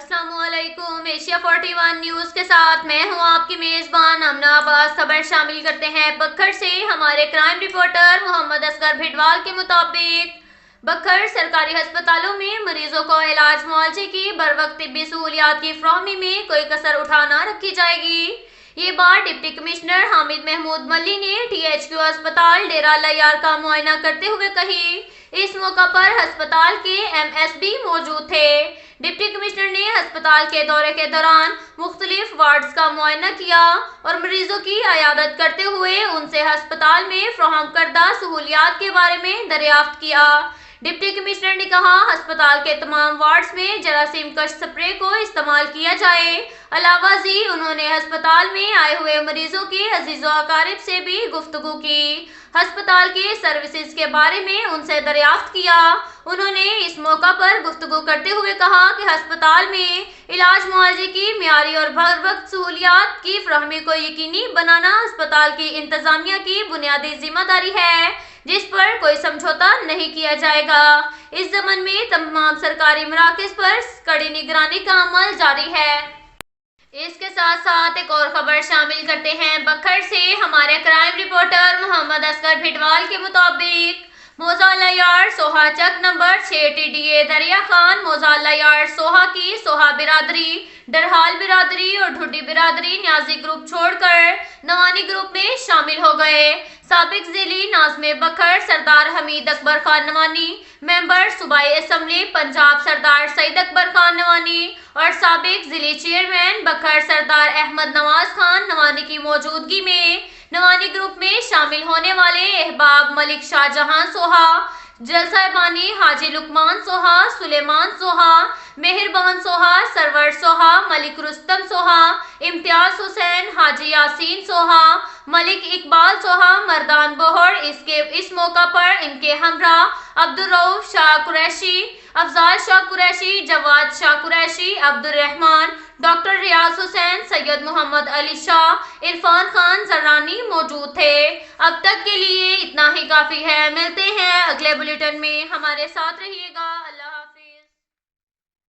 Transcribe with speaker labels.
Speaker 1: السلام علیکم۔ Asia 41 news کے ساتھ میں ہوں آپ کی میزبان امنا عباس۔ خبر شامل کرتے ہیں بکھر سے۔ ہمارے کرائم رپورٹر محمد اصغر بھٹوال کے مطابق بکھر سرکاری ہسپتالوں میں مریضوں کو علاج معالجے کی بروقت طبی سہولیات کی فراہمی میں کوئی کسر اٹھا نہ رکھی جائے گی۔ یہ بات ڈپٹی کمشنر حامد محمود ملی نے ٹی ایچ کیو ہسپتال ڈیرہ لیار کا معائنہ کرتے ہوئے کہی۔ اس موقع پر ہسپتال کے ایم ایس بھی موجود تھے۔ ڈپٹی کمشنر نے ہسپتال کے دورے کے دوران مختلف وارڈز کا معائنہ کیا اور مریضوں کی عیادت کرتے ہوئے ان سے ہسپتال میں فراہم کردہ سہولیات کے بارے میں دریافت کیا۔ ڈپٹی کمشنر نے کہا ہسپتال کے تمام وارڈز میں جراثیم کش سپرے کو استعمال کیا جائے۔ علاوہ ازیں انہوں نے ہسپتال میں آئے ہوئے مریضوں کے عزیز و اقارب سے بھی گفتگو کی۔ ہسپتال کے سروسز کے بارے میں ان سے دریافت کیا۔ انہوں نے اس موقع پر گفتگو کرتے ہوئے کہا کہ ہسپتال میں علاج معالجے کی معیاری اور بروقت سہولیات کی فراہمی کو یقینی بنانا ہسپتال کی انتظامیہ کی بنیادی ذمہ داری ہے، جس پر کوئی سمجھوتہ نہیں کیا جائے گا۔ اس ضمن میں تمام سرکاری مراکز پر کڑی نگرانی کا عمل جاری ہے۔ اس کے ساتھ ساتھ ایک اور خبر شامل کرتے ہیں بکھر سے۔ ہمارے کرائم رپورٹر محمد اصغر بھٹوال کے مطابق موضع لیار سوہا چک نمبر 6 ٹی ڈی اے دریا خان موضع لیار سوہا کی سوہا برادری، ڈرحال برادری اور ڈھڈی برادری نیازی گروپ چھوڑ کر نوانی گروپ میں شامل ہو گئے۔ سابق ضلعی ناظم بکھر سردار حمید اکبر خان نوانی، ممبر صوبائی اسمبلی پنجاب سردار سعید اکبر خان نوانی اور سابق ضلعی چیئرمین بکھر سردار احمد نواز خان نوانی کی موجودگی میں نوانی گروپ میں شامل ہونے والے احباب ملک شاہ جہاں سوہا، جلسہ بانی حاجی لقمان سوہا، سلیمان سوہا، مہربان سوہا، سرور سوہا، ملک رستم سوہا، امتیاز حسین، حاجی یاسین سوہا، ملک اقبال سوہا، مردان بہڑ اس موقع پر ان کے ہمراہ عبدالرؤف شاہ قریشی، افضال شاہ قریشی، جواد شاہ قریشی، عبدالرحمان، ڈاکٹر ریاض حسین، سید محمد علی شاہ، عرفان خان زرانی موجود تھے۔ اب تک کے لیے اتنا ہی کافی ہے۔ ملتے ہیں اگلے بلیٹن میں، ہمارے ساتھ رہیے گا۔ اللہ